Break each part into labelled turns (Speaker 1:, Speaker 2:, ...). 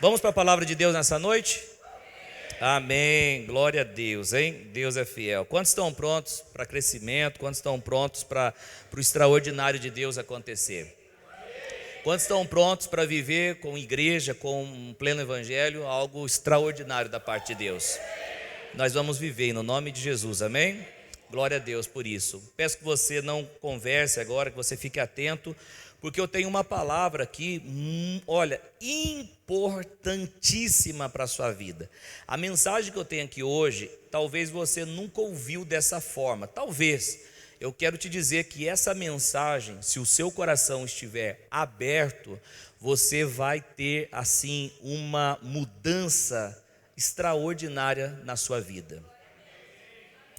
Speaker 1: Vamos para a palavra de Deus nessa noite? Amém. Glória a Deus, hein? Deus é fiel. Quantos estão prontos para crescimento? Quantos estão prontos para o extraordinário de Deus acontecer? Quantos estão prontos para viver com igreja, com um pleno evangelho, algo extraordinário da parte de Deus? Nós vamos viver no nome de Jesus, amém? Glória a Deus por isso. Peço que você não converse agora, que você fique atento, porque eu tenho uma palavra aqui, olha, importantíssima para a sua vida. A mensagem que eu tenho aqui hoje, talvez você nunca ouviu dessa forma, talvez. Eu quero te dizer que essa mensagem, se o seu coração estiver aberto, você vai ter assim uma mudança extraordinária na sua vida.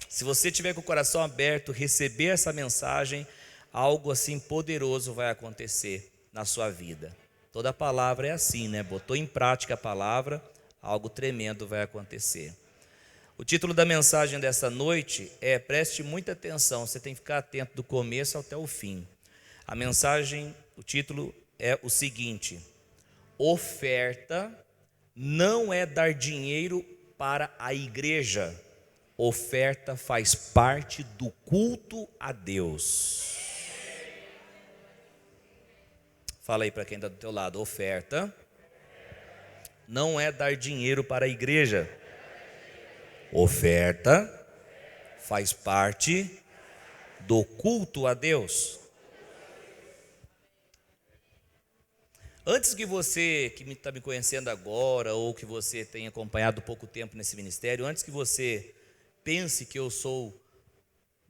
Speaker 1: Se você tiver com o coração aberto, receber essa mensagem, algo assim poderoso vai acontecer na sua vida. Toda palavra é assim, né? Botou em prática a palavra, algo tremendo vai acontecer. O título da mensagem dessa noite é: preste muita atenção, você tem que ficar atento do começo até o fim. A mensagem, o título é o seguinte: oferta não é dar dinheiro para a igreja. Oferta faz parte do culto a Deus. Fala aí para quem está do teu lado. Oferta não é dar dinheiro para a igreja. Oferta faz parte do culto a Deus. Antes que você que está me conhecendo agora, ou que você tenha acompanhado pouco tempo nesse ministério, antes que você pense que eu sou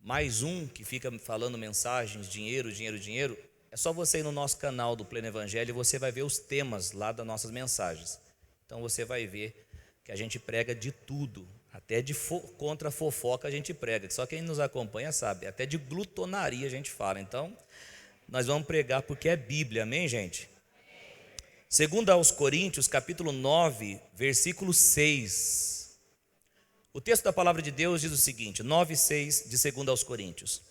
Speaker 1: mais um que fica falando mensagens, dinheiro, dinheiro, dinheiro, é só você ir no nosso canal do Pleno Evangelho e você vai ver os temas lá das nossas mensagens. Então você vai ver que a gente prega de tudo, até de contra fofoca a gente prega. Só quem nos acompanha sabe, até de glutonaria a gente fala. Então nós vamos pregar porque é Bíblia, amém, gente? Segundo aos Coríntios, capítulo 9, versículo 6. O texto da palavra de Deus diz o seguinte, 9:6 de 2 aos Coríntios: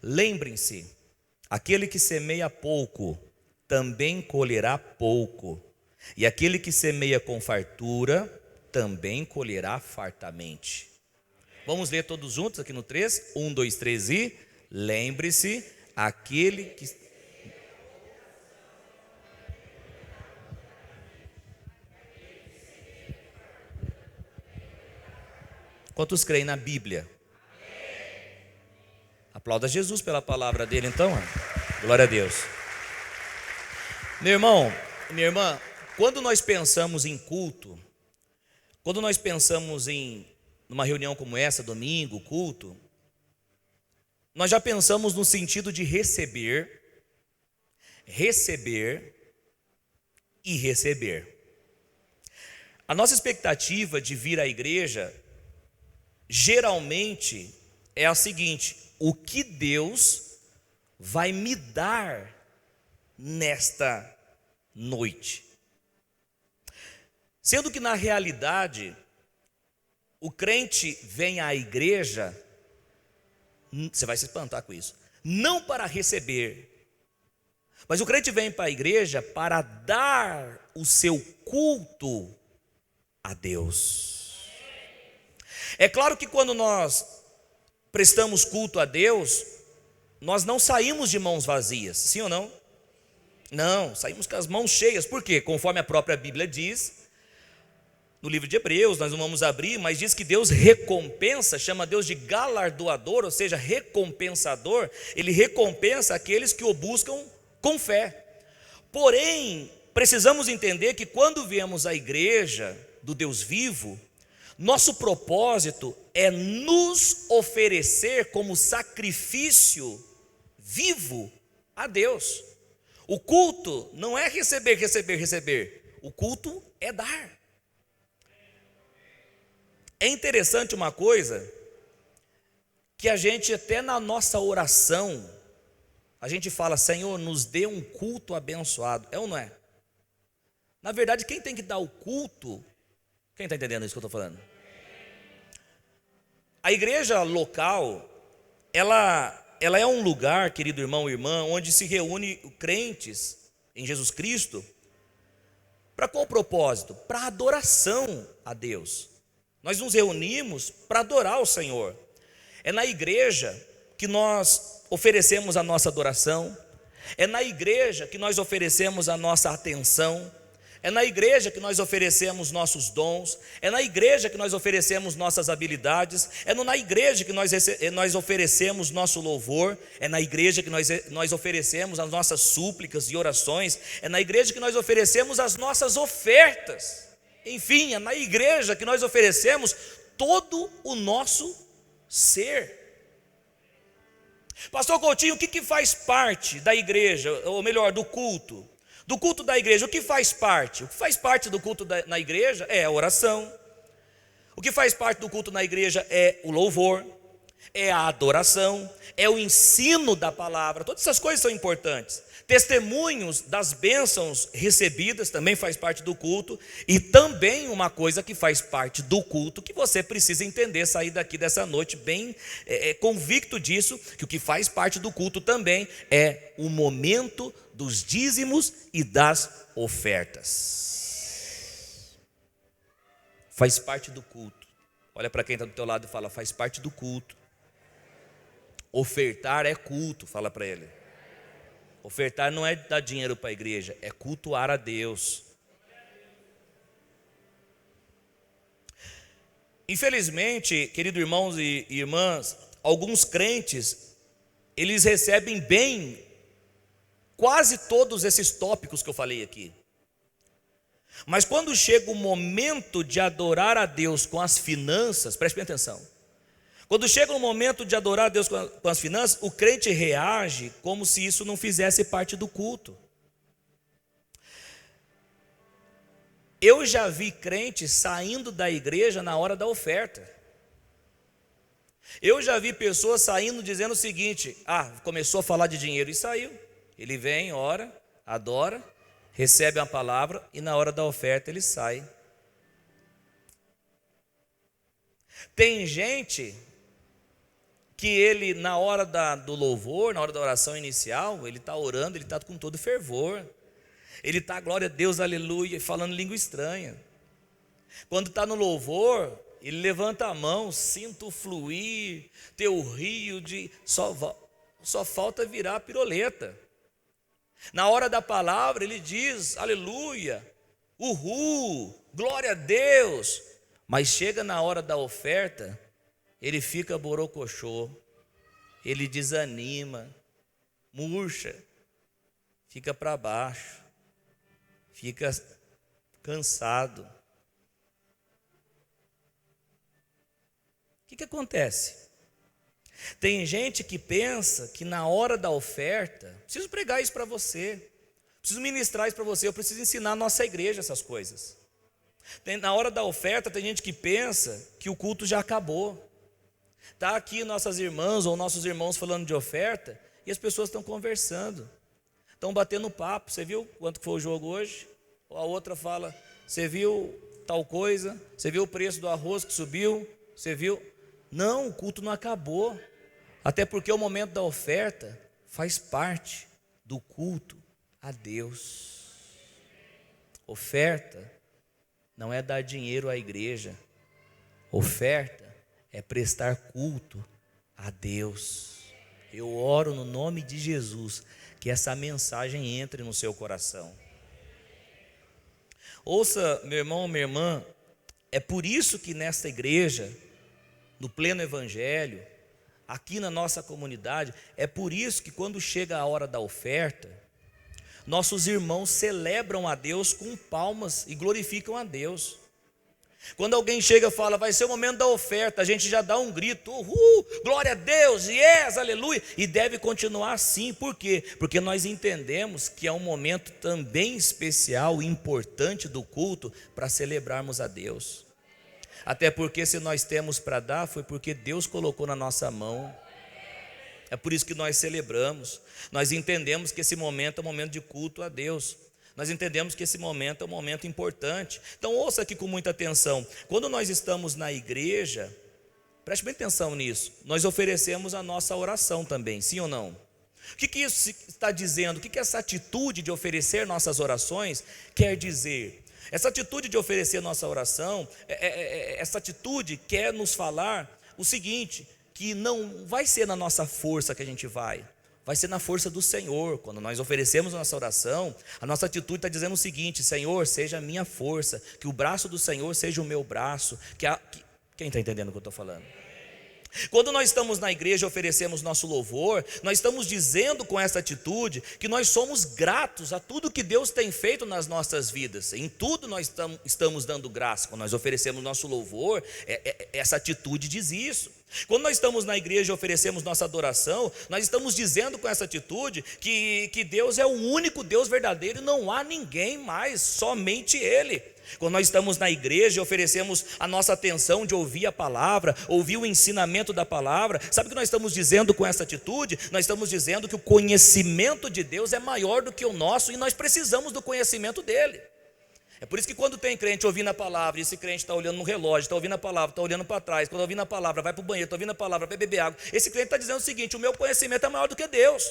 Speaker 1: lembrem-se, aquele que semeia pouco, também colherá pouco, e aquele que semeia com fartura, também colherá fartamente. Vamos ler todos juntos aqui no 3, 1, 2, 3 e... lembre-se, aquele que... Quantos creem na Bíblia? Aplauda Jesus pela palavra dele então. Glória a Deus. Meu irmão, minha irmã, quando nós pensamos em culto, quando nós pensamos em uma reunião como essa, domingo, culto, nós já pensamos no sentido de receber e receber. A nossa expectativa de vir à igreja geralmente é a seguinte: o que Deus vai me dar nesta noite? Sendo que na realidade, o crente vem à igreja, você vai se espantar com isso, não para receber, mas o crente vem para a igreja para dar o seu culto a Deus. É claro que quando nós prestamos culto a Deus, nós não saímos de mãos vazias, sim ou não? Não, saímos com as mãos cheias. Por quê? Conforme a própria Bíblia diz, no livro de Hebreus, nós não vamos abrir, mas diz que Deus recompensa, chama Deus de galardoador, ou seja, recompensador. Ele recompensa aqueles que o buscam com fé. Porém, precisamos entender que quando viemos à igreja do Deus vivo, nosso propósito é nos oferecer como sacrifício vivo a Deus. O culto não é receber. O culto é dar. É interessante uma coisa, que a gente até na nossa oração, a gente fala: Senhor, nos dê um culto abençoado. É ou não é? Na verdade, quem tem que dar o culto, quem está entendendo isso que eu estou falando? A igreja local, ela é um lugar, querido irmão e irmã, onde se reúne crentes em Jesus Cristo Para qual propósito? Para adoração a Deus. Nós nos reunimos para adorar o Senhor. É na igreja que nós oferecemos a nossa adoração, é na igreja que nós oferecemos a nossa atenção, é na igreja que nós oferecemos nossos dons, é na igreja que nós oferecemos nossas habilidades, é na igreja que nós oferecemos nosso louvor, é na igreja que nós oferecemos as nossas súplicas e orações, é na igreja que nós oferecemos as nossas ofertas, enfim, é na igreja que nós oferecemos todo o nosso ser. Pastor Coutinho, o que faz parte da igreja, ou melhor, do culto? Do culto da igreja, o que faz parte? O que faz parte do culto na igreja é a oração. O que faz parte do culto na igreja é o louvor, é a adoração, é o ensino da palavra. Todas essas coisas são importantes. Testemunhos das bênçãos recebidas também faz parte do culto. E também uma coisa que faz parte do culto, que você precisa entender, sair daqui dessa noite bem convicto disso, que o que faz parte do culto também é o momento dos dízimos e das ofertas. Faz parte do culto. Olha para quem está do teu lado e fala, faz parte do culto. Ofertar é culto, fala para ele. Ofertar não é dar dinheiro para a igreja, é cultuar a Deus. Infelizmente, queridos irmãos e irmãs, alguns crentes, eles recebem bem quase todos esses tópicos que eu falei aqui. Mas quando chega o momento de adorar a Deus com as finanças, preste bem atenção. Quando chega o momento de adorar a Deus com as finanças, o crente reage como se isso não fizesse parte do culto. Eu já vi crente saindo da igreja na hora da oferta. Eu já vi pessoas saindo dizendo o seguinte: começou a falar de dinheiro e saiu. Ele vem, ora, adora, recebe a palavra e na hora da oferta ele sai. Tem gente que ele, na hora do louvor, na hora da oração inicial, ele está orando, ele está com todo fervor. Ele está, glória a Deus, aleluia, falando língua estranha. Quando está no louvor, ele levanta a mão, sinto fluir, teu rio de... Só falta virar a piroleta. Na hora da palavra, ele diz, aleluia, uhul, glória a Deus. Mas chega na hora da oferta, ele fica borocochô, ele desanima, murcha, fica para baixo, fica cansado. O que acontece? Tem gente que pensa que na hora da oferta, preciso pregar isso para você, preciso ministrar isso para você, eu preciso ensinar a nossa igreja essas coisas. Na hora da oferta, tem gente que pensa que o culto já acabou. Está aqui nossas irmãs ou nossos irmãos falando de oferta e as pessoas estão conversando, estão batendo papo. Você viu quanto foi o jogo hoje? Ou a outra fala, você viu tal coisa? Você viu o preço do arroz que subiu? Você viu? Não, o culto não acabou. Até porque o momento da oferta faz parte do culto a Deus. Oferta não é dar dinheiro à igreja. Oferta é prestar culto a Deus. Eu oro no nome de Jesus que essa mensagem entre no seu coração. Ouça, meu irmão, minha irmã, é por isso que nesta igreja, no pleno evangelho, aqui na nossa comunidade, é por isso que quando chega a hora da oferta, nossos irmãos celebram a Deus com palmas e glorificam a Deus. Quando alguém chega e fala, vai ser o momento da oferta, a gente já dá um grito, uhul, glória a Deus, yes, aleluia, e deve continuar assim. Por quê? Porque nós entendemos que é um momento também especial e importante do culto para celebrarmos a Deus. Até porque se nós temos para dar, foi porque Deus colocou na nossa mão. É por isso que nós celebramos. Nós entendemos que esse momento é um momento de culto a Deus. Nós entendemos que esse momento é um momento importante. Então ouça aqui com muita atenção. Quando nós estamos na igreja, preste bem atenção nisso, nós oferecemos a nossa oração também, sim ou não? O que isso está dizendo? O que essa atitude de oferecer nossas orações quer dizer? Essa atitude de oferecer nossa oração, essa atitude quer nos falar o seguinte, que não vai ser na nossa força que a gente vai ser na força do Senhor. Quando nós oferecemos a nossa oração, a nossa atitude está dizendo o seguinte: Senhor, seja a minha força, que o braço do Senhor seja o meu braço. Quem está entendendo o que eu estou falando? Quando nós estamos na igreja e oferecemos nosso louvor, nós estamos dizendo com essa atitude que nós somos gratos a tudo que Deus tem feito nas nossas vidas. Em tudo nós estamos dando graça. Quando nós oferecemos nosso louvor, essa atitude diz isso. Quando nós estamos na igreja e oferecemos nossa adoração, nós estamos dizendo com essa atitude que Deus é o único Deus verdadeiro e não há ninguém mais, somente Ele. Quando nós estamos na igreja e oferecemos a nossa atenção de ouvir a palavra, ouvir o ensinamento da palavra, sabe o que nós estamos dizendo com essa atitude? Nós estamos dizendo que o conhecimento de Deus é maior do que o nosso e nós precisamos do conhecimento dele. É por isso que quando tem crente ouvindo a palavra, e esse crente está olhando no relógio, está ouvindo a palavra, está olhando para trás, quando ouvindo a palavra, vai para o banheiro, está ouvindo a palavra, vai beber água, esse crente está dizendo o seguinte: o meu conhecimento é maior do que Deus.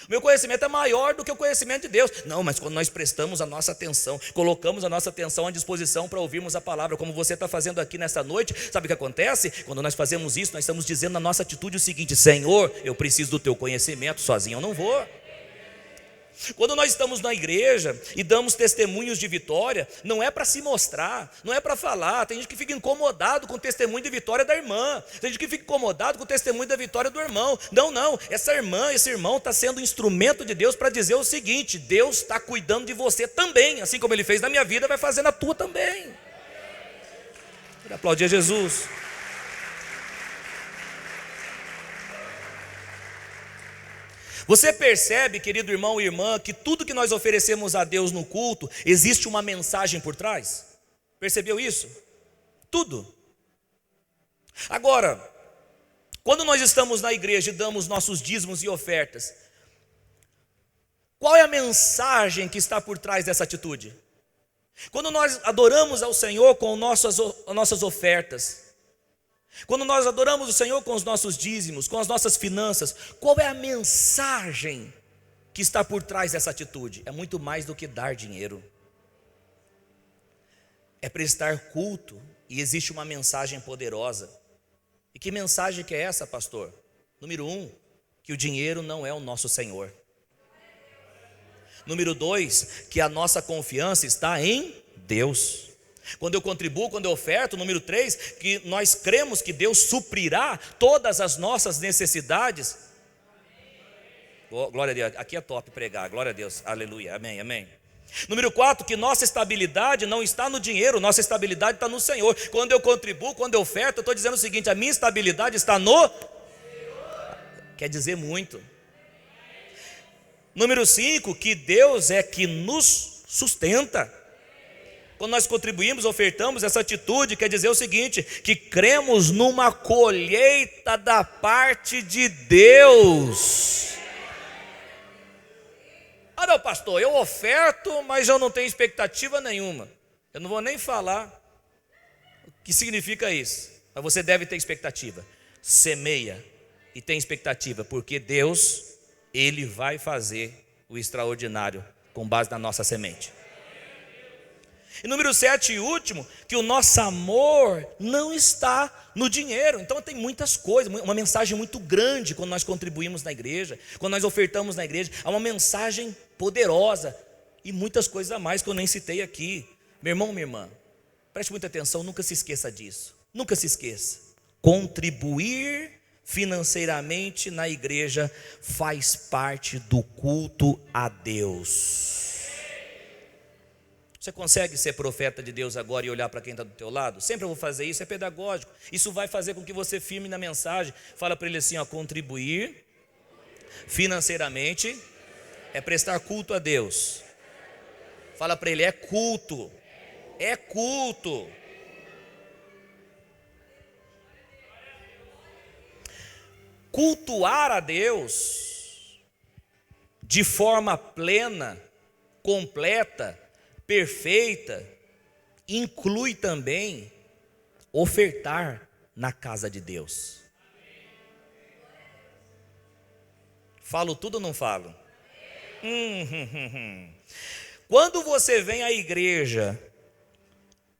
Speaker 1: O meu conhecimento é maior do que o conhecimento de Deus. Não, mas quando nós prestamos a nossa atenção, colocamos a nossa atenção à disposição para ouvirmos a palavra, como você está fazendo aqui nessa noite, sabe o que acontece? Quando nós fazemos isso, nós estamos dizendo na nossa atitude o seguinte: Senhor, eu preciso do teu conhecimento, sozinho eu não vou. Quando nós estamos na igreja e damos testemunhos de vitória, não é para se mostrar, não é para falar. Tem gente que fica incomodado com o testemunho de vitória da irmã, tem gente que fica incomodado com o testemunho da vitória do irmão. Não, essa irmã, esse irmão está sendo instrumento de Deus para dizer o seguinte: Deus está cuidando de você também, assim como Ele fez na minha vida, vai fazer na tua também. Aplaudir a Jesus. Você percebe, querido irmão e irmã, que tudo que nós oferecemos a Deus no culto, existe uma mensagem por trás? Percebeu isso? Tudo. Agora, quando nós estamos na igreja e damos nossos dízimos e ofertas, qual é a mensagem que está por trás dessa atitude? Quando nós adoramos ao Senhor com nossas ofertas, quando nós adoramos o Senhor com os nossos dízimos, com as nossas finanças, qual é a mensagem que está por trás dessa atitude? É muito mais do que dar dinheiro. É prestar culto e existe uma mensagem poderosa. E que mensagem que é essa, pastor? Número 1, que o dinheiro não é o nosso Senhor. Número 2, que a nossa confiança está em Deus. Quando eu contribuo, quando eu oferto. Número 3, que nós cremos que Deus suprirá todas as nossas necessidades. Glória a Deus, aqui é top pregar, glória a Deus, aleluia, amém, amém. Número 4, que nossa estabilidade não está no dinheiro, nossa estabilidade está no Senhor. Quando eu contribuo, quando eu oferto, eu estou dizendo o seguinte: a minha estabilidade está no Senhor. Quer dizer muito. Número 5, que Deus é que nos sustenta. Quando nós contribuímos, ofertamos, essa atitude quer dizer o seguinte: que cremos numa colheita da parte de Deus. Ah não, pastor, eu oferto, mas eu não tenho expectativa nenhuma. Eu não vou nem falar o que significa isso, mas você deve ter expectativa. Semeia e tem expectativa, porque Deus, Ele vai fazer o extraordinário com base na nossa semente. E número 7 e último, que o nosso amor não está no dinheiro. Então tem muitas coisas, uma mensagem muito grande quando nós contribuímos na igreja, quando nós ofertamos na igreja. Há uma mensagem poderosa e muitas coisas a mais que eu nem citei aqui. Meu irmão, minha irmã, preste muita atenção, nunca se esqueça disso. Nunca se esqueça. Contribuir financeiramente na igreja faz parte do culto a Deus. Você consegue ser profeta de Deus agora e olhar para quem está do teu lado? Sempre eu vou fazer isso, é pedagógico. Isso vai fazer com que você firme na mensagem. Fala para ele assim, ó: contribuir financeiramente é prestar culto a Deus. Fala para ele, é culto. É culto. Cultuar a Deus de forma plena, completa, perfeita, inclui também ofertar na casa de Deus. Falo tudo ou não falo? Quando você vem à igreja,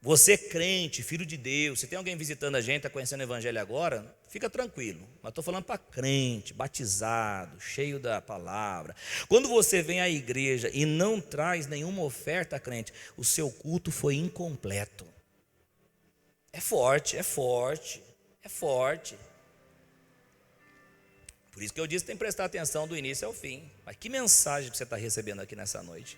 Speaker 1: você é crente, filho de Deus, se tem alguém visitando a gente, está conhecendo o evangelho agora, fica tranquilo, mas estou falando para crente, batizado, cheio da palavra. Quando você vem à igreja e não traz nenhuma oferta, crente, o seu culto foi incompleto. É forte, é forte, é forte. Por isso que eu disse que tem que prestar atenção do início ao fim. Mas que mensagem você está recebendo aqui nessa noite?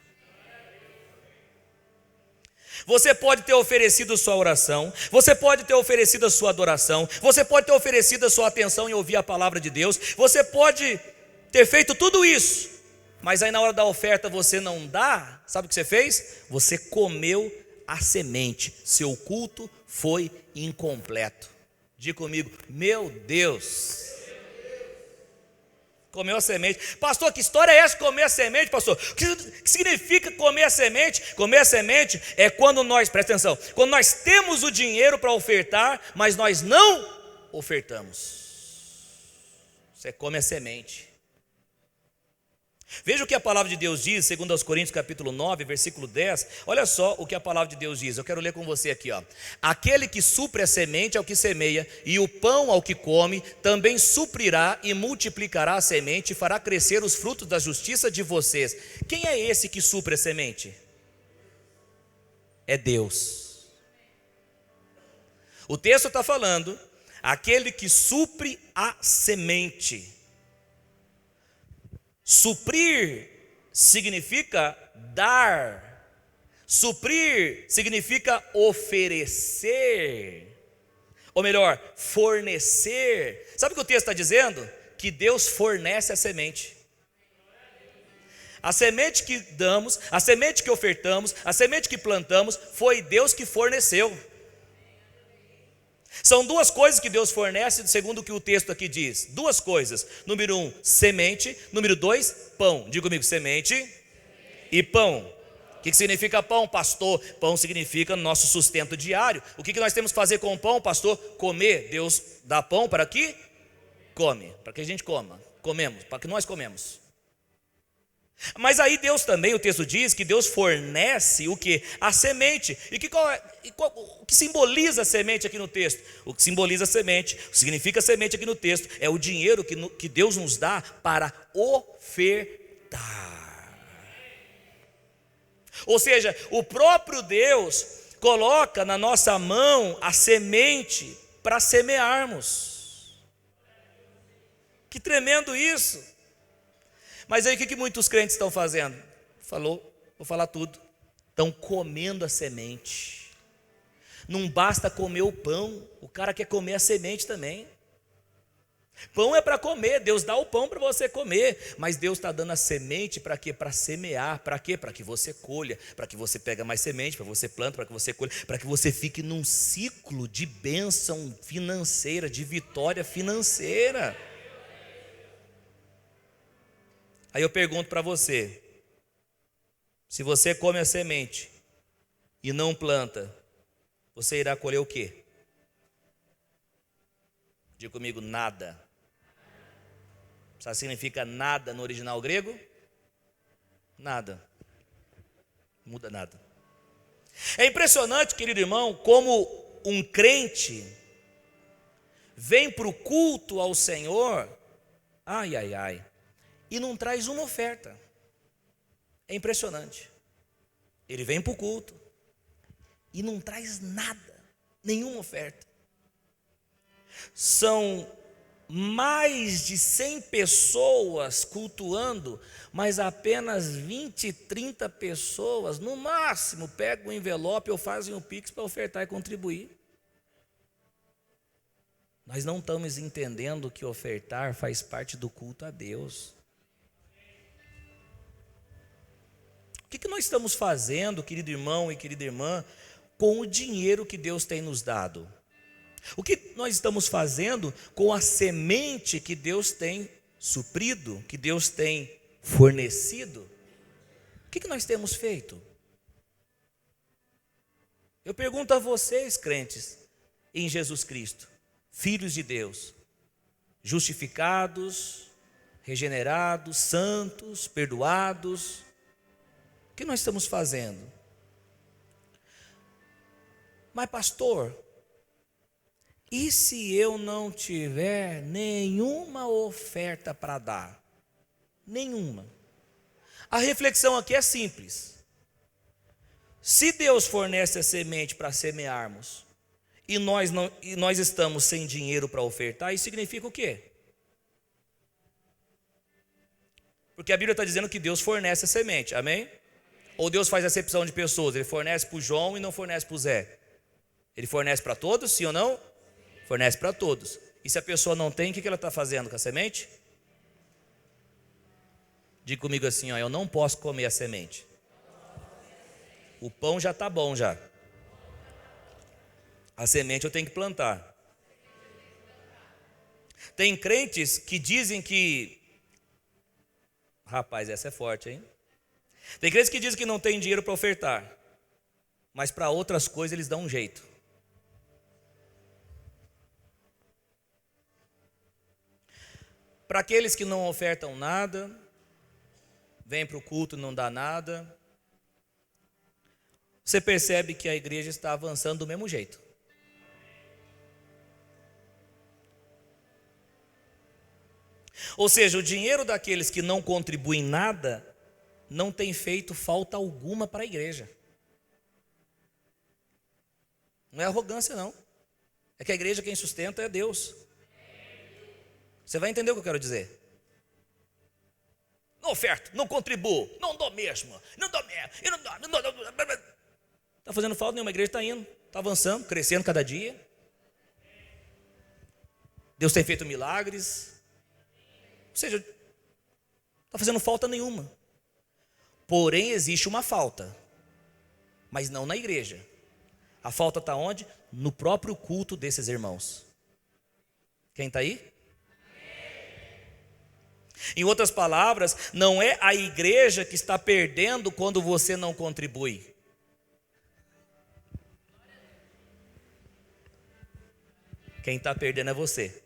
Speaker 1: Você pode ter oferecido sua oração, você pode ter oferecido a sua adoração, você pode ter oferecido a sua atenção em ouvir a palavra de Deus, você pode ter feito tudo isso, mas aí na hora da oferta você não dá. Sabe o que você fez? Você comeu a semente, seu culto foi incompleto. Diga comigo, meu Deus. Comeu a semente. Pastor, que história é essa de comer a semente, pastor? O que significa comer a semente? Comer a semente é quando nós, presta atenção, quando nós temos o dinheiro para ofertar, mas nós não ofertamos. Você come a semente. Veja o que a palavra de Deus diz, segundo aos Coríntios capítulo 9, versículo 10. Olha só o que a palavra de Deus diz. Eu quero ler com você aqui, ó. Aquele que supre a semente ao que semeia, e o pão ao que come, também suprirá e multiplicará a semente, e fará crescer os frutos da justiça de vocês. Quem é esse que supre a semente? É Deus. O texto está falando, aquele que supre a semente. Suprir significa dar, suprir significa oferecer, ou melhor, fornecer. Sabe o que o texto está dizendo? Que Deus fornece a semente. A semente que damos, a semente que ofertamos, a semente que plantamos, foi Deus que forneceu. São duas coisas que Deus fornece, segundo o que o texto aqui diz. Duas coisas. Número 1, semente. Número 2, pão. Diga comigo, semente e pão. O que significa pão, pastor? Pão significa nosso sustento diário. O que nós temos que fazer com o pão, pastor? Comer. Deus dá pão para que? Come. Para que a gente coma. Comemos. Para que nós comemos. Mas aí Deus também, o texto diz que Deus fornece o que? A semente. O que simboliza a semente aqui no texto? O que simboliza a semente, o que significa semente aqui no texto, é o dinheiro que Deus nos dá para ofertar. Ou seja, o próprio Deus coloca na nossa mão a semente para semearmos. Que tremendo isso! Mas aí o que muitos crentes estão fazendo? Vou falar tudo. Estão comendo a semente. Não basta comer o pão, o cara quer comer a semente também. Pão é para comer, Deus dá o pão para você comer, mas Deus está dando a semente para quê? Para semear, para quê? Para que você colha, para que você pegue mais semente, para que você planta, para que você colha, para que você fique num ciclo de bênção financeira, de vitória financeira. Aí eu pergunto para você, se você come a semente e não planta, você irá colher o quê? Diga comigo, nada. Sabe o que significa nada no original grego? Nada. Não muda nada. É impressionante, querido irmão, como um crente vem para o culto ao Senhor, e não traz uma oferta. É impressionante. Ele vem para o culto e não traz nada, nenhuma oferta. São mais de 100 pessoas cultuando, mas apenas 20, 30 pessoas, no máximo, pegam o envelope ou fazem o Pix para ofertar e contribuir. Nós não estamos entendendo que ofertar faz parte do culto a Deus. O que nós estamos fazendo, querido irmão e querida irmã, com o dinheiro que Deus tem nos dado? O que nós estamos fazendo com a semente que Deus tem suprido, que Deus tem fornecido? O que nós temos feito? Eu pergunto a vocês, crentes em Jesus Cristo, filhos de Deus, justificados, regenerados, santos, perdoados, o que nós estamos fazendo? Mas pastor, e se eu não tiver nenhuma oferta para dar? Nenhuma. A reflexão aqui é simples. Se Deus fornece a semente para semearmos, e nós estamos sem dinheiro para ofertar, isso significa o quê? Porque a Bíblia está dizendo que Deus fornece a semente, amém? Ou Deus faz acepção de pessoas, Ele fornece para o João e não fornece para o Zé? Ele fornece para todos, sim ou não? Fornece para todos. E se a pessoa não tem, o que ela está fazendo com a semente? Diga comigo assim, ó, eu não posso comer a semente. O pão já está bom já. A semente eu tenho que plantar. Tem crentes que dizem que... Rapaz, essa é forte, hein? Tem crentes que dizem que não tem dinheiro para ofertar, mas para outras coisas eles dão um jeito. Para aqueles que não ofertam nada, vêm para o culto e não dá nada, você percebe que a igreja está avançando do mesmo jeito. Ou seja, o dinheiro daqueles que não contribuem nada não tem feito falta alguma para a igreja. Não é arrogância, não. É que a igreja quem sustenta é Deus. Você vai entender o que eu quero dizer. Não oferto, não contribuo, não dou mesmo, não dou mesmo, eu não dou. Está fazendo falta nenhuma, a igreja está indo, está avançando, crescendo cada dia. Deus tem feito milagres. Ou seja, não está fazendo falta nenhuma. Porém, existe uma falta, mas não na igreja. A falta está onde? No próprio culto desses irmãos. Quem está aí? Em outras palavras, não é a igreja que está perdendo quando você não contribui. Quem está perdendo é você.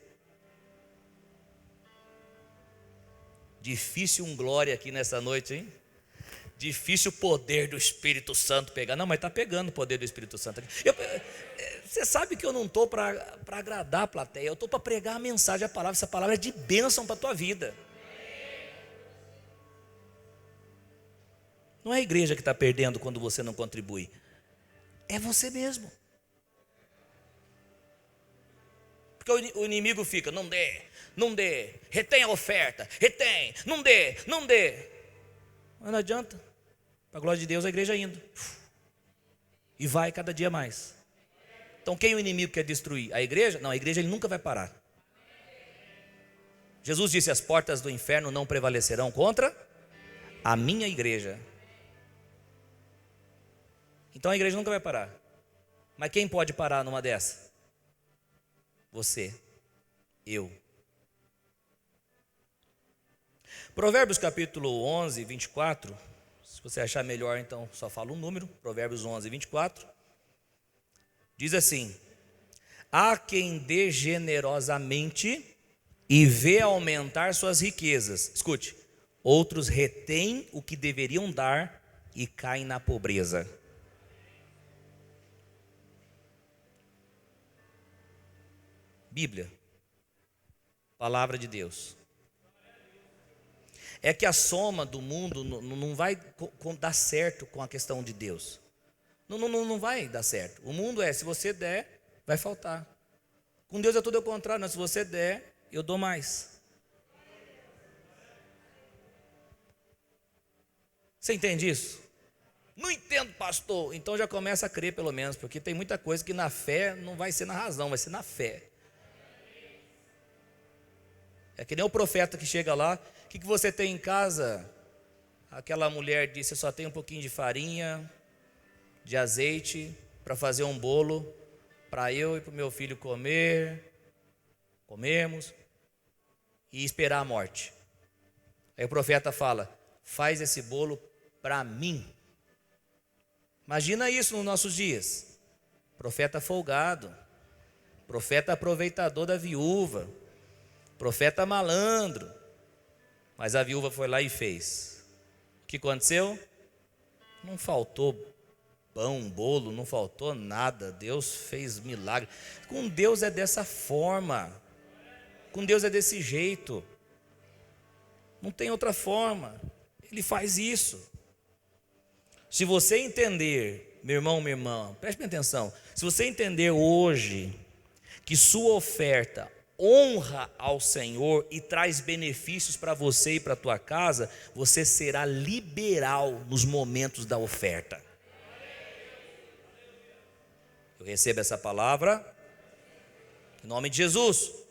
Speaker 1: Difícil um glória aqui nessa noite, hein? Difícil o poder do Espírito Santo pegar. Não, mas está pegando o poder do Espírito Santo aqui. Você sabe que eu não estou para agradar a plateia, eu estou para pregar a mensagem, a palavra. Essa palavra é de bênção para a tua vida. Não é a igreja que está perdendo quando você não contribui. É você mesmo. Porque o inimigo fica, não dê, retém a oferta, retém, não dê. Mas não adianta. Para a glória de Deus, a igreja indo. E vai cada dia mais. Então quem o inimigo quer destruir? A igreja? Não, a igreja ele nunca vai parar. Jesus disse, as portas do inferno não prevalecerão contra a minha igreja. Então a igreja nunca vai parar. Mas quem pode parar numa dessa? Você, eu. Provérbios capítulo 11, 24. Se você achar melhor, então só fala um número. Provérbios 11, 24. Diz assim: há quem dê generosamente e vê aumentar suas riquezas. Escute. Outros retêm o que deveriam dar e caem na pobreza. Bíblia, palavra de Deus. É que a soma do mundo não vai dar certo com a questão de Deus. Não vai dar certo. O mundo se você der, vai faltar. Com Deus é tudo ao contrário. Não, se você der, eu dou mais. Você entende isso? Não entendo, pastor. Então já começa a crer pelo menos, porque tem muita coisa que na fé não vai ser na razão, vai ser na fé. É que nem o profeta que chega lá, o que você tem em casa? Aquela mulher disse, eu só tenho um pouquinho de farinha, de azeite, para fazer um bolo, para eu e para o meu filho comermos, e esperar a morte. Aí o profeta fala, faz esse bolo para mim. Imagina isso nos nossos dias. Profeta folgado, profeta aproveitador da viúva, profeta malandro. Mas a viúva foi lá e fez. O que aconteceu? Não faltou pão, bolo, não faltou nada. Deus fez milagre. Com Deus é dessa forma. Com Deus é desse jeito. Não tem outra forma. Ele faz isso. Se você entender, meu irmão, minha irmã, preste bem atenção. Se você entender hoje que sua oferta honra ao Senhor e traz benefícios para você e para a tua casa, você será liberal nos momentos da oferta. Eu recebo essa palavra em nome de Jesus.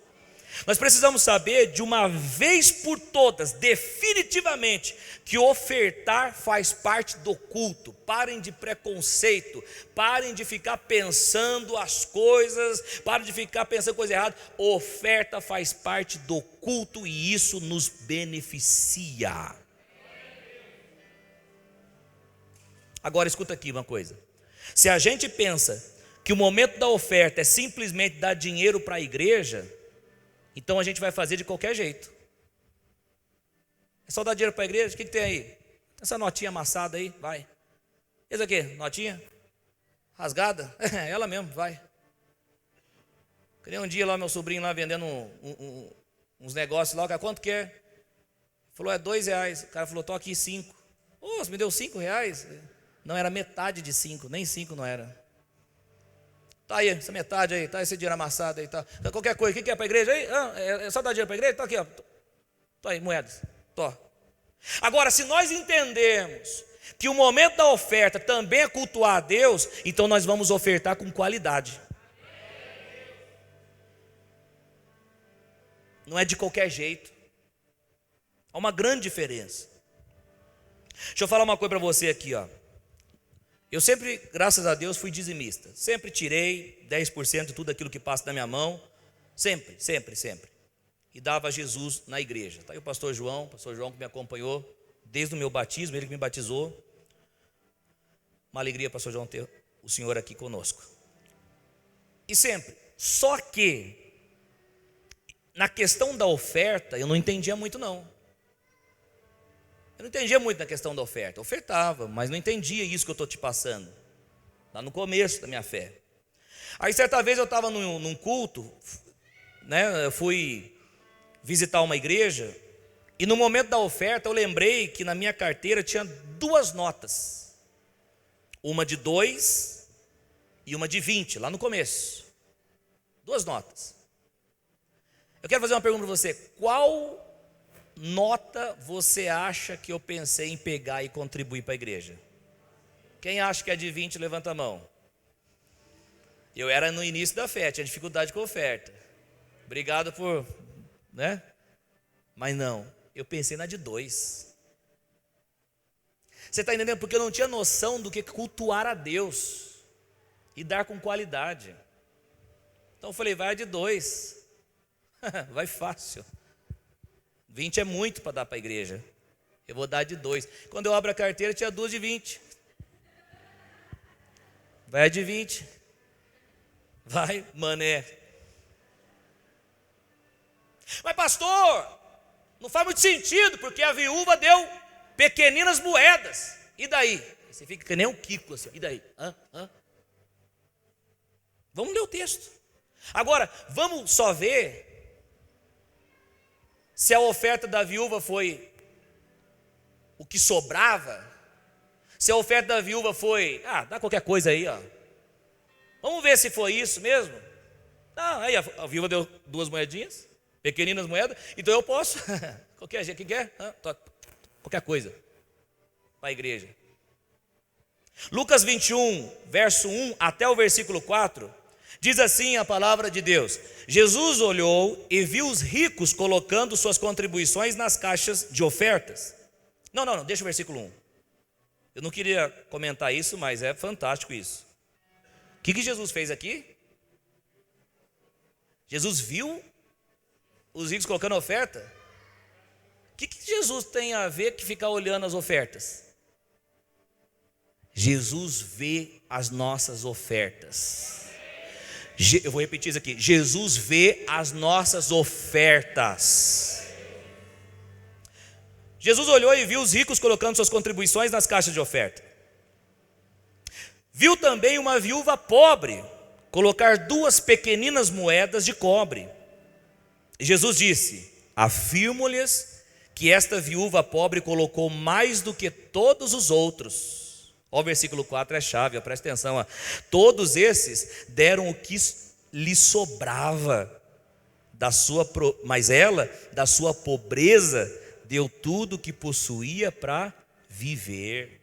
Speaker 1: Nós precisamos saber de uma vez por todas, definitivamente, que ofertar faz parte do culto. Parem de preconceito, parem de ficar pensando as coisas, parem de ficar pensando coisa errada. Oferta faz parte do culto e isso nos beneficia. Agora escuta aqui uma coisa. Se a gente pensa que o momento da oferta é simplesmente dar dinheiro para a igreja, então a gente vai fazer de qualquer jeito. É só dar dinheiro para a igreja? O que tem aí? Essa notinha amassada aí, vai. Essa aqui, notinha? Rasgada? Ela mesmo, vai. Queria um dia lá, meu sobrinho lá vendendo uns negócios lá, o cara, quanto quer? Falou, é R$2. O cara falou, tô aqui 5. Você me deu R$5? Não, era metade de 5, nem 5 não era. Tá aí, essa metade aí, tá esse dinheiro amassado aí, tá. Qualquer coisa, o que é para a igreja aí? É só dar dinheiro para a igreja? Tá aqui, ó. Tô aí, moedas. Tô. Agora, se nós entendermos que o momento da oferta também é cultuar a Deus, então nós vamos ofertar com qualidade. Não é de qualquer jeito. Há uma grande diferença. Deixa eu falar uma coisa para você aqui, ó. Eu sempre, graças a Deus, fui dizimista. Sempre tirei 10% de tudo aquilo que passa na minha mão. Sempre. E dava a Jesus na igreja. Está aí o pastor João que me acompanhou desde o meu batismo, ele que me batizou. Uma alegria, pastor João, ter o senhor aqui conosco. E sempre. Só que, na questão da oferta, eu não entendia muito não. Eu não entendia muito na questão da oferta. Eu ofertava, mas não entendia isso que eu estou te passando. Lá no começo da minha fé. Aí certa vez eu estava num culto, né? Eu fui visitar uma igreja. E no momento da oferta eu lembrei que na minha carteira tinha 2 notas. Uma de 2 e uma de 20, lá no começo. 2 notas. Eu quero fazer uma pergunta para você. Qual nota você acha que eu pensei em pegar e contribuir para a igreja? Quem acha que é de 20, levanta a mão. Eu era no início da fé, tinha dificuldade com a oferta. Obrigado por, né? Mas não, eu pensei na de 2. Você está entendendo? Porque eu não tinha noção do que cultuar a Deus e dar com qualidade. Então eu falei, vai a de 2. Vai fácil. 20 é muito para dar para a igreja. Eu vou dar de 2. Quando eu abro a carteira, tinha 2 de 20. Vai a de 20. Vai, mané. Mas pastor, não faz muito sentido, porque a viúva deu pequeninas moedas. E daí? Você fica que nem um Kiko assim. E daí? Vamos ler o texto. Agora, vamos só ver se a oferta da viúva foi o que sobrava, se a oferta da viúva foi, dá qualquer coisa aí, ó. Vamos ver se foi isso mesmo. Não, aí a viúva deu 2 moedinhas, pequeninas moedas, então eu posso, qualquer gente que quer, qualquer coisa, para a igreja. Lucas 21, verso 1 até o versículo 4, diz assim a palavra de Deus: Jesus olhou e viu os ricos colocando suas contribuições nas caixas de ofertas. Não, deixa o versículo 1. Eu não queria comentar isso, mas é fantástico isso. O que Jesus fez aqui? Jesus viu os ricos colocando oferta? O que Jesus tem a ver que ficar olhando as ofertas? Jesus vê as nossas ofertas. Eu vou repetir isso aqui. Jesus vê as nossas ofertas. Jesus olhou e viu os ricos colocando suas contribuições nas caixas de oferta. Viu também uma viúva pobre colocar 2 pequeninas moedas de cobre. E Jesus disse: afirmo-lhes que esta viúva pobre colocou mais do que todos os outros. Ó, o versículo 4 é chave, ó, presta atenção. Ó. Todos esses deram o que lhe sobrava, mas ela, da sua pobreza, deu tudo o que possuía para viver.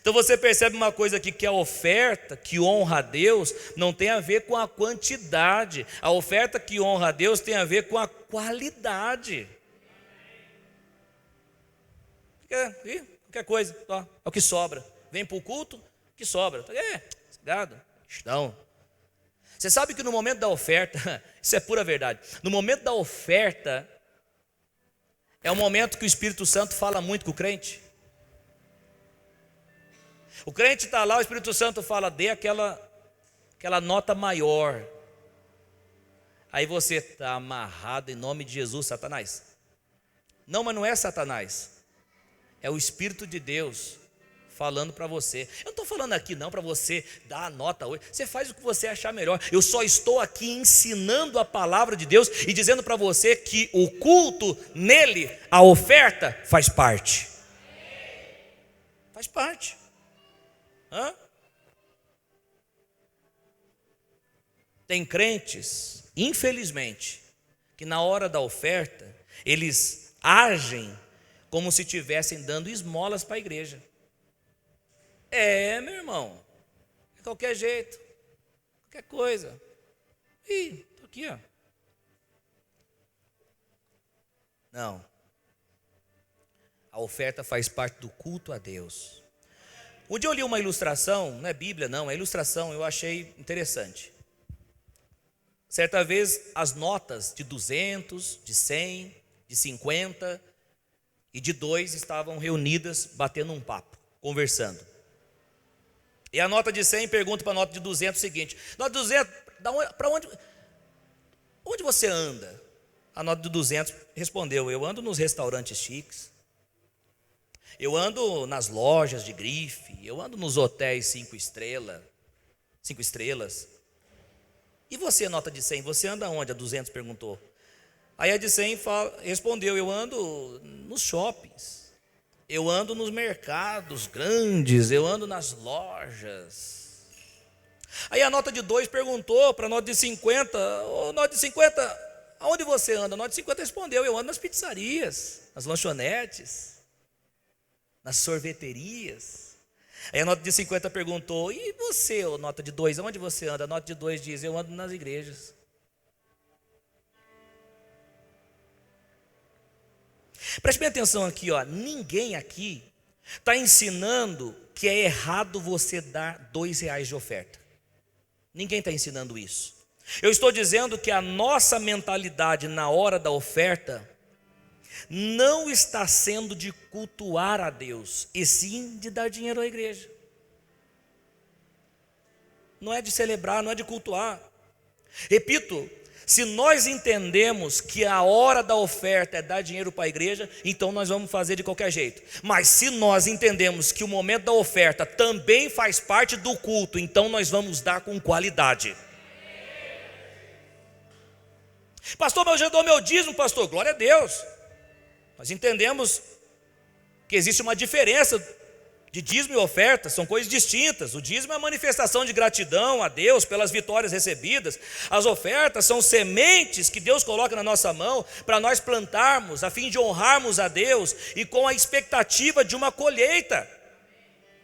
Speaker 1: Então você percebe uma coisa aqui, que a oferta que honra a Deus não tem a ver com a quantidade. A oferta que honra a Deus tem a ver com a qualidade. Qualquer coisa, ó, é o que sobra. Vem para o culto, o que sobra. Gado, estão. Você sabe que no momento da oferta, isso é pura verdade, no momento da oferta, é o momento que o Espírito Santo fala muito com o crente. O crente está lá, o Espírito Santo fala: dê aquela nota maior. Aí você está amarrado em nome de Jesus, Satanás. Não, mas não é Satanás, é o Espírito de Deus falando para você. Eu não estou falando aqui não para você dar a nota hoje. Você faz o que você achar melhor. Eu só estou aqui ensinando a palavra de Deus e dizendo para você que o culto, nele, a oferta faz parte. Faz parte. Tem crentes, infelizmente, que na hora da oferta eles agem como se estivessem dando esmolas para a igreja. Meu irmão, de qualquer jeito, qualquer coisa. Estou aqui, ó. Não. A oferta faz parte do culto a Deus. Um dia eu li uma ilustração, não é Bíblia não, é ilustração, eu achei interessante. Certa vez as notas de 200, de 100, de 50 e de 2 estavam reunidas, batendo um papo, conversando. E a nota de 100 pergunta para a nota de 200 o seguinte: nota de 200, para onde você anda? A nota de 200 respondeu: eu ando nos restaurantes chiques, eu ando nas lojas de grife, eu ando nos hotéis 5 estrelas. E você, nota de 100, você anda onde? A 200 perguntou. Aí a de 100 respondeu: eu ando nos shoppings, eu ando nos mercados grandes, eu ando nas lojas. Aí a nota de 2 perguntou para a nota de 50, nota de 50, aonde você anda? A nota de 50 respondeu: eu ando nas pizzarias, nas lanchonetes, nas sorveterias. Aí a nota de 50 perguntou: e você, nota de 2, aonde você anda? A nota de 2 diz: eu ando nas igrejas. Preste bem atenção aqui, ó. Ninguém aqui está ensinando que é errado você dar R$2 de oferta. Ninguém está ensinando isso. Eu estou dizendo que a nossa mentalidade na hora da oferta não está sendo de cultuar a Deus, e sim de dar dinheiro à igreja. Não é de celebrar, não é de cultuar. Repito, se nós entendemos que a hora da oferta é dar dinheiro para a igreja, então nós vamos fazer de qualquer jeito. Mas se nós entendemos que o momento da oferta também faz parte do culto, então nós vamos dar com qualidade. Pastor, mas eu já dou meu dízimo, pastor. Glória a Deus. Nós entendemos que existe uma diferença de dízimo e oferta, são coisas distintas. O dízimo é a manifestação de gratidão a Deus pelas vitórias recebidas. As ofertas são sementes que Deus coloca na nossa mão para nós plantarmos, a fim de honrarmos a Deus e com a expectativa de uma colheita.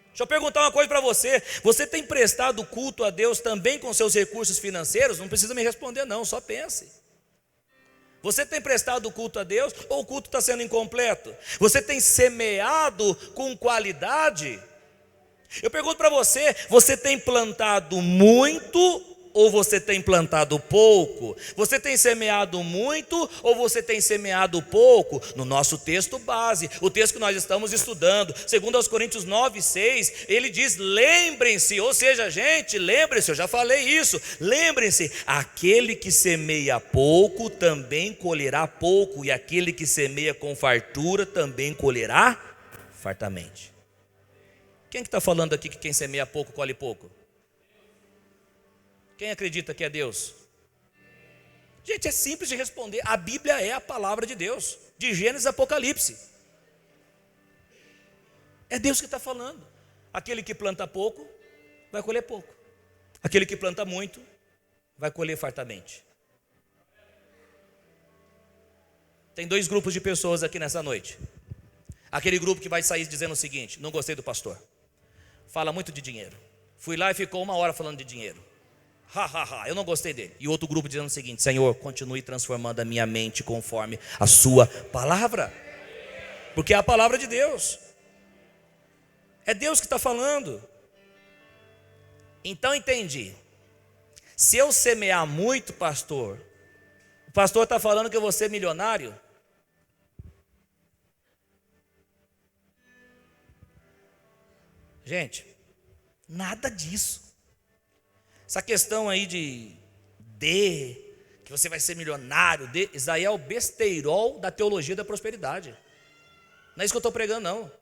Speaker 1: Deixa eu perguntar uma coisa para você: você tem prestado culto a Deus também com seus recursos financeiros? Não precisa me responder não, só pense. Você tem prestado culto a Deus ou o culto está sendo incompleto? Você tem semeado com qualidade? Eu pergunto para você: você tem plantado muito ou você tem plantado pouco? Você tem semeado muito ou você tem semeado pouco? No nosso texto base, o texto que nós estamos estudando, 2 Coríntios 9:6, ele diz: lembrem-se, ou seja, gente, lembrem-se, eu já falei isso, lembrem-se, aquele que semeia pouco também colherá pouco, e aquele que semeia com fartura também colherá fartamente. Quem que está falando aqui que quem semeia pouco, colhe pouco? Quem acredita que é Deus? Gente, é simples de responder. A Bíblia é a palavra de Deus, de Gênesis a Apocalipse. É Deus que está falando. Aquele que planta pouco, vai colher pouco. Aquele que planta muito, vai colher fartamente. Tem dois grupos de pessoas aqui nessa noite. Aquele grupo que vai sair dizendo o seguinte: não gostei do pastor, fala muito de dinheiro, fui lá e ficou 1 hora falando de dinheiro, eu não gostei dele. E outro grupo dizendo o seguinte: Senhor, continue transformando a minha mente conforme a sua palavra, porque é a palavra de Deus, é Deus que está falando. Então entendi. Se eu semear muito, pastor, o pastor está falando que eu vou ser milionário? Gente, nada disso. Essa questão aí que você vai ser milionário, isso aí é o besteirol da teologia da prosperidade. Não é isso que eu estou pregando, não.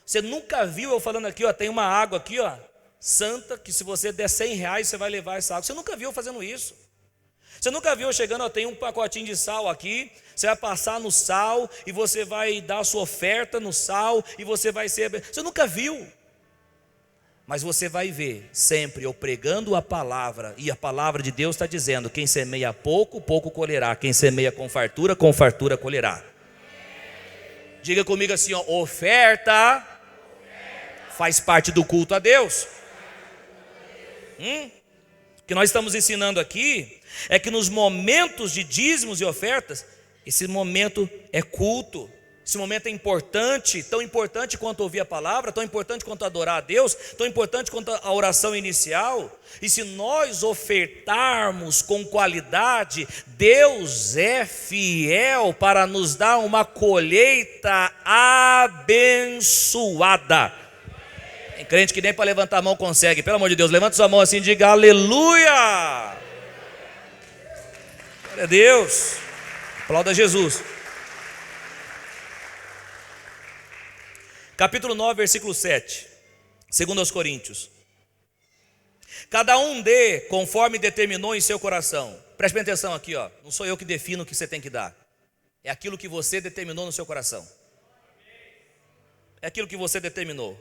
Speaker 1: Você nunca viu eu falando aqui, ó, tem uma água aqui, ó, santa, que se você der R$100, você vai levar essa água. Você nunca viu eu fazendo isso. Você nunca viu eu chegando, ó, tem um pacotinho de sal aqui, você vai passar no sal, e você vai dar a sua oferta no sal, e você vai ser... Você nunca viu. Mas você vai ver sempre eu pregando a palavra, e a palavra de Deus está dizendo: quem semeia pouco, pouco colherá. Quem semeia com fartura colherá. Diga comigo assim, ó: oferta faz parte do culto a Deus. O que nós estamos ensinando aqui é que nos momentos de dízimos e ofertas, esse momento é culto. Esse momento é importante, tão importante quanto ouvir a palavra, tão importante quanto adorar a Deus, tão importante quanto a oração inicial. E se nós ofertarmos com qualidade, Deus é fiel para nos dar uma colheita abençoada. Tem crente que nem para levantar a mão consegue. Pelo amor de Deus, levanta sua mão assim e diga aleluia. Glória a Deus. Aplauda Jesus. Capítulo 9, versículo 7, 2 Coríntios. Cada um dê conforme determinou em seu coração. Preste bem atenção aqui, ó. Não sou eu que defino o que você tem que dar. É aquilo que você determinou no seu coração. É aquilo que você determinou.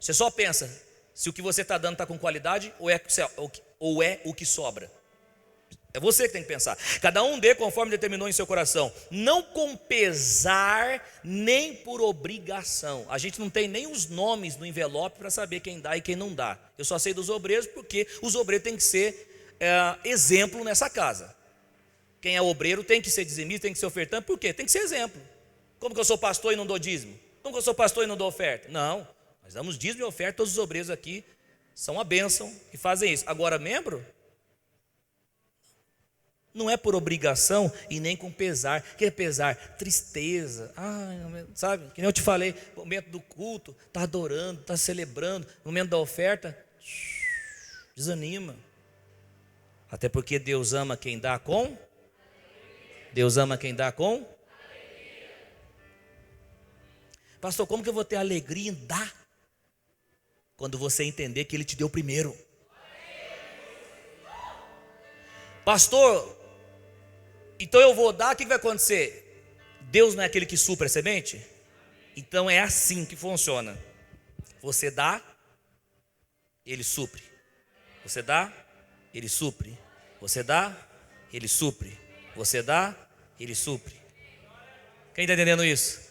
Speaker 1: Você só pensa se o que você está dando está com qualidade ou é o que sobra. É você que tem que pensar. Cada um dê conforme determinou em seu coração, não com pesar nem por obrigação. A gente não tem nem os nomes no envelope para saber quem dá e quem não dá. Eu só sei dos obreiros porque os obreiros têm que ser exemplo nessa casa. Quem é obreiro tem que ser dizimista, tem que ser ofertante. Por quê? Tem que ser exemplo. Como que eu sou pastor e não dou dízimo? Como que eu sou pastor e não dou oferta? Não, nós damos dízimo e oferta. Todos os obreiros aqui são a bênção e fazem isso. Agora, membro, não é por obrigação e nem com pesar. O que é pesar? Tristeza. Sabe? Que nem eu te falei, no momento do culto, está adorando, está celebrando. No momento da oferta, desanima. Até porque Deus ama quem dá com. Deus ama quem dá com. Pastor, como que eu vou ter alegria em dar? Quando você entender que Ele te deu primeiro. Pastor, então eu vou dar, o que vai acontecer? Deus não é aquele que supre a semente? Então é assim que funciona. Você dá, Ele supre. Você dá, Ele supre. Você dá, Ele supre. Você dá, Ele supre. Quem está entendendo isso?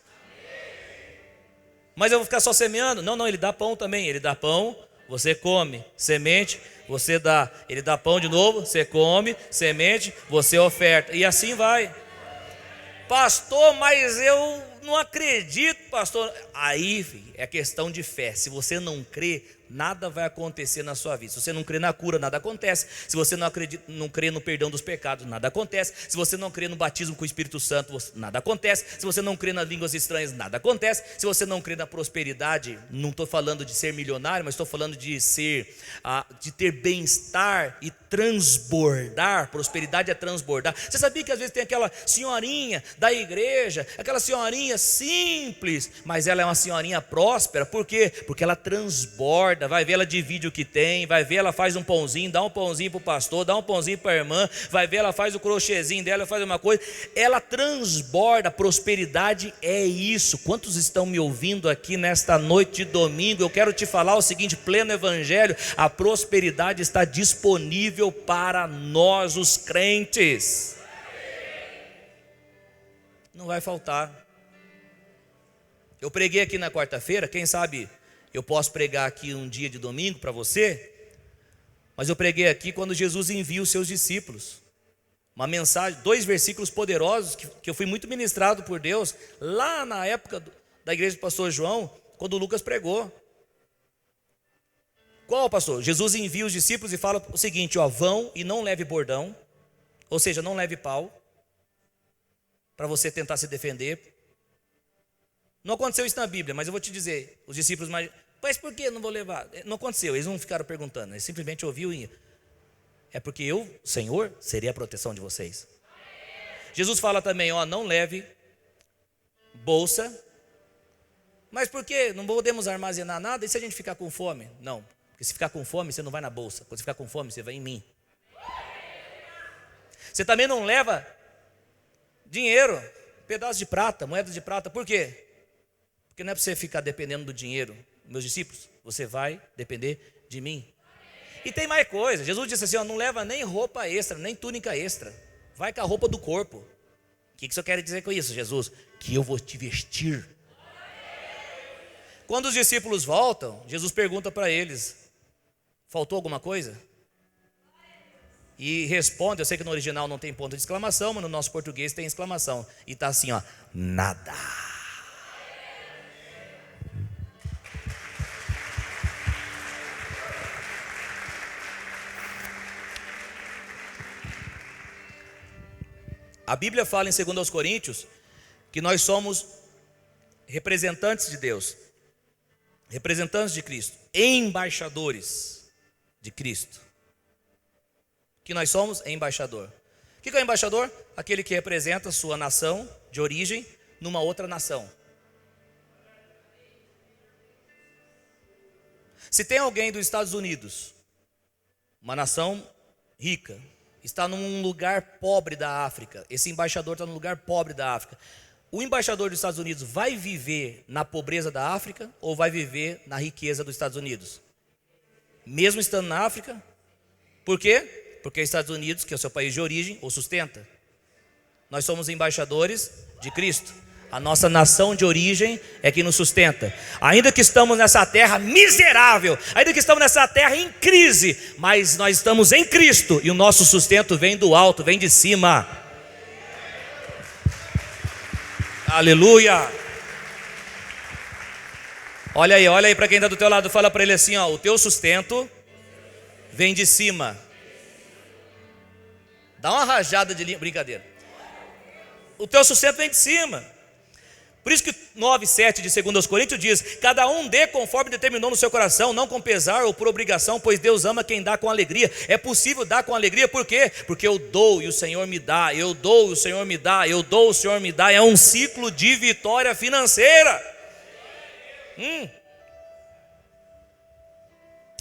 Speaker 1: Mas eu vou ficar só semeando? Não, Ele dá pão também. Ele dá pão, você come. Semente, você dá. Ele dá pão de novo, você come. Semente, você oferta. E assim vai. Pastor, mas eu não acredito, pastor. Aí, filho, é questão de fé. Se você não crê, nada vai acontecer na sua vida. Se você não crê na cura, nada acontece. Se você não crê no perdão dos pecados, nada acontece. Se você não crê no batismo com o Espírito Santo, nada acontece. Se você não crê nas línguas estranhas, nada acontece. Se você não crê na prosperidade, não estou falando de ser milionário, mas estou falando de de ter bem-estar e transbordar. Prosperidade é transbordar. Você sabia que às vezes tem aquela senhorinha da igreja, aquela senhorinha simples, mas ela é uma senhorinha próspera? Por quê? Porque ela transborda. Vai ver, ela divide o que tem. Vai ver, ela faz um pãozinho, dá um pãozinho para o pastor, dá um pãozinho para a irmã. Vai ver, ela faz o crochêzinho dela, faz uma coisa. Ela transborda. Prosperidade é isso. Quantos estão me ouvindo aqui nesta noite de domingo? Eu quero te falar o seguinte: pleno evangelho, a prosperidade está disponível para nós, os crentes. Não vai faltar. Eu preguei aqui na quarta-feira, quem sabe eu posso pregar aqui um dia de domingo para você, mas eu preguei aqui quando Jesus envia os seus discípulos. Uma mensagem, 2 versículos poderosos que eu fui muito ministrado por Deus lá na época da igreja do pastor João, quando o Lucas pregou. Qual, pastor? Jesus envia os discípulos e fala o seguinte: vão e não leve bordão, ou seja, não leve pau, para você tentar se defender. Não aconteceu isso na Bíblia, mas eu vou te dizer, os discípulos, mas por que não vou levar? Não aconteceu, eles não ficaram perguntando, eles simplesmente ouviram e é porque eu, Senhor, serei a proteção de vocês. Jesus fala também, não leve bolsa. Mas por que não podemos armazenar nada? E se a gente ficar com fome? Não, porque se ficar com fome, você não vai na bolsa. Quando você ficar com fome, você vai em mim. Você também não leva dinheiro, pedaço de prata, moedas de prata. Por quê? Porque não é para você ficar dependendo do dinheiro. Meus discípulos, você vai depender de mim. E tem mais coisa. Jesus disse assim, não leva nem roupa extra, nem túnica extra. Vai com a roupa do corpo. O que você quer dizer com isso, Jesus? Que eu vou te vestir. Quando os discípulos voltam, Jesus pergunta para eles: faltou alguma coisa? E responde, eu sei que no original não tem ponto de exclamação, mas no nosso português tem exclamação. E está assim, nada. A Bíblia fala em 2 Coríntios que nós somos representantes de Deus, representantes de Cristo, embaixadores de Cristo. Que nós somos embaixador. O que é embaixador? Aquele que representa a sua nação de origem numa outra nação. Se tem alguém dos Estados Unidos, uma nação rica, está num lugar pobre da África, esse embaixador está num lugar pobre da África, o embaixador dos Estados Unidos vai viver na pobreza da África ou vai viver na riqueza dos Estados Unidos? Mesmo estando na África? Por quê? Porque os Estados Unidos, que é o seu país de origem, o sustenta. Nós somos embaixadores de Cristo. A nossa nação de origem é que nos sustenta. Ainda que estamos nessa terra miserável, ainda que estamos nessa terra em crise, mas nós estamos em Cristo e o nosso sustento vem do alto, vem de cima. Aleluia. Olha aí para quem está do teu lado, fala para ele assim, o teu sustento vem de cima. Dá uma rajada de linha, brincadeira. O teu sustento vem de cima. Por isso que 9:7 de 2 Coríntios diz: cada um dê conforme determinou no seu coração, não com pesar ou por obrigação, pois Deus ama quem dá com alegria. É possível dar com alegria, por quê? Porque eu dou e o Senhor me dá, eu dou e o Senhor me dá, eu dou e o Senhor me dá. É um ciclo de vitória financeira.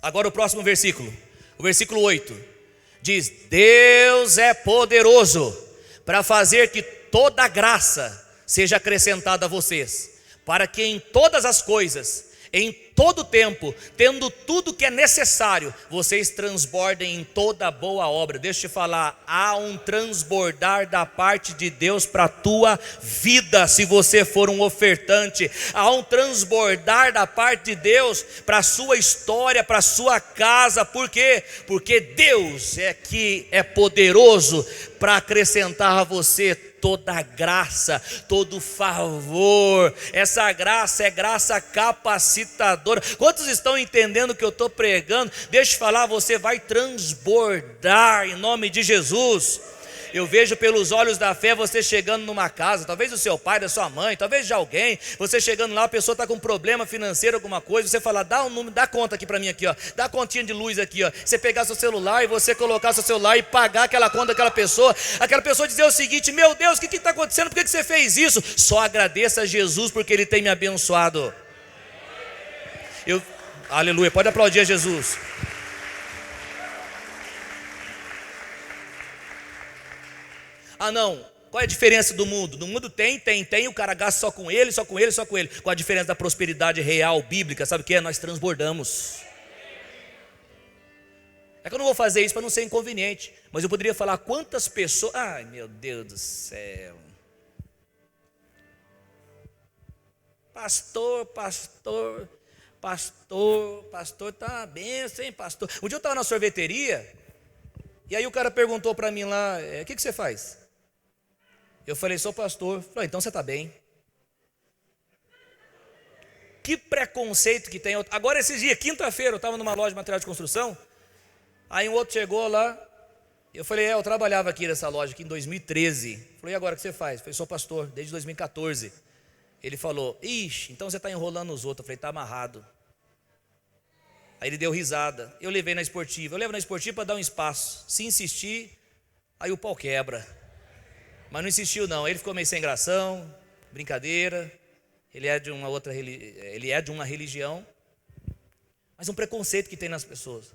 Speaker 1: Agora o próximo versículo, o versículo 8, diz: Deus é poderoso para fazer que toda graça seja acrescentada a vocês, para que em todas as coisas, em todo tempo, tendo tudo que é necessário, vocês transbordem em toda boa obra. Deixa eu te falar, há um transbordar da parte de Deus para a tua vida, se você for um ofertante. Há um transbordar da parte de Deus para a sua história, para a sua casa. Por quê? Porque Deus é que é poderoso para acrescentar a você toda graça, todo favor. Essa graça é graça capacitadora. Quantos estão entendendo o que eu estou pregando? Deixa eu falar, você vai transbordar em nome de Jesus. Eu vejo pelos olhos da fé você chegando numa casa, talvez do seu pai, da sua mãe, talvez de alguém, você chegando lá, a pessoa está com um problema financeiro, alguma coisa, você fala, dá um número, dá conta aqui para mim aqui, ó, dá a continha de luz aqui, ó. Você pegar seu celular e você colocar seu celular e pagar aquela conta daquela pessoa, aquela pessoa dizer o seguinte, meu Deus, o que está acontecendo, por que você fez isso? Só agradeça a Jesus porque Ele tem me abençoado. Aleluia, pode aplaudir a Jesus. Ah não, qual é a diferença do mundo? No mundo tem, o cara gasta só com ele. Qual a diferença da prosperidade real, bíblica? Sabe o que é? Nós transbordamos. É que eu não vou fazer isso para não ser inconveniente, mas eu poderia falar quantas pessoas... Ai meu Deus do céu. Pastor, tá benção, hein, pastor? Um dia eu estava na sorveteria, e aí o cara perguntou para mim lá, o que você faz? Eu falei, sou pastor. Falei, então você está bem. Que preconceito que tem. Agora esses dias, quinta-feira, eu estava numa loja de material de construção. Aí um outro chegou lá. Eu falei, eu trabalhava aqui nessa loja aqui em 2013. Falei, e agora o que você faz? Eu falei, sou pastor, desde 2014. Ele falou, ixi, então você está enrolando os outros. Eu falei, está amarrado. Aí ele deu risada. Eu levei na esportiva. Eu levo na esportiva para dar um espaço. Se insistir, aí o pau quebra. Mas não insistiu não, ele ficou meio sem gração, brincadeira, ele é de uma religião, mas um preconceito que tem nas pessoas.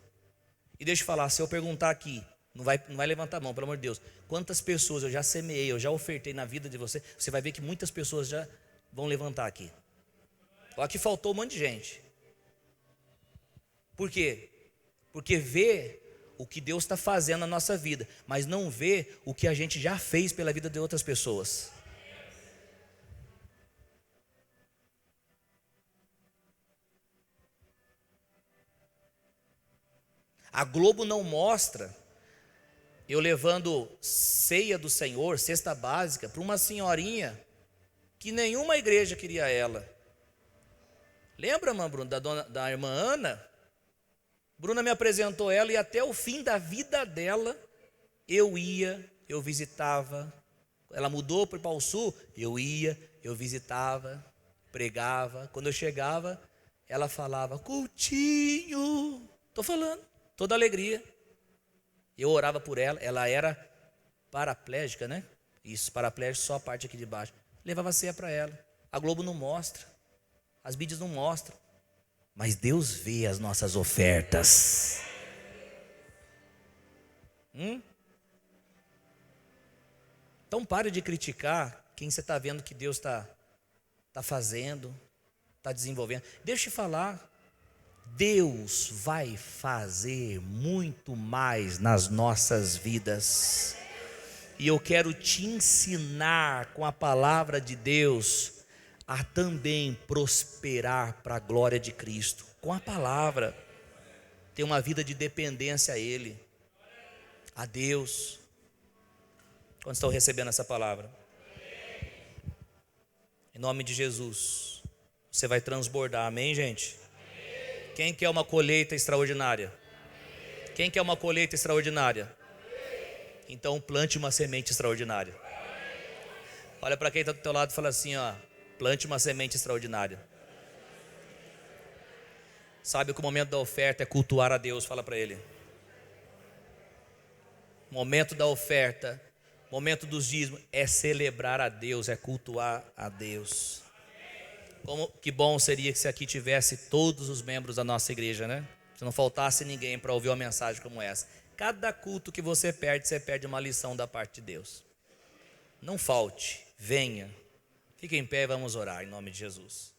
Speaker 1: E deixa eu falar, se eu perguntar aqui, não vai levantar a mão, pelo amor de Deus, quantas pessoas eu já semeei, eu já ofertei na vida de você, você vai ver que muitas pessoas já vão levantar aqui. Aqui faltou um monte de gente. Por quê? Porque vê o que Deus está fazendo na nossa vida, mas não vê o que a gente já fez pela vida de outras pessoas. A Globo não mostra eu levando ceia do Senhor, cesta básica, para uma senhorinha que nenhuma igreja queria ela. Lembra, irmã Bruna, da irmã Ana? Bruna me apresentou ela e até o fim da vida dela, eu visitava. Ela mudou para o Pau Sul, eu visitava, pregava. Quando eu chegava, ela falava, cultinho. Estou falando, toda alegria. Eu orava por ela, ela era paraplégica, né? Isso, paraplégica, só a parte aqui de baixo. Levava ceia para ela. A Globo não mostra, as mídias não mostram. Mas Deus vê as nossas ofertas. Então pare de criticar quem você está vendo que Deus está fazendo, está desenvolvendo. Deixa eu te falar, Deus vai fazer muito mais nas nossas vidas. E eu quero te ensinar com a palavra de Deus a também prosperar para a glória de Cristo, com a palavra, ter uma vida de dependência a Ele, a Deus. Quando estão recebendo essa palavra? Em nome de Jesus, você vai transbordar, amém, gente? Quem quer uma colheita extraordinária? Quem quer uma colheita extraordinária? Então plante uma semente extraordinária. Olha para quem está do teu lado e fala assim, ó, plante uma semente extraordinária. Sabe que o momento da oferta é cultuar a Deus, fala para ele. O momento da oferta, o momento dos dízimos é celebrar a Deus, é cultuar a Deus. Que bom seria que se aqui tivesse todos os membros da nossa igreja, né? Se não faltasse ninguém para ouvir uma mensagem como essa. Cada culto que você perde uma lição da parte de Deus. Não falte, venha. Fique em pé e vamos orar em nome de Jesus.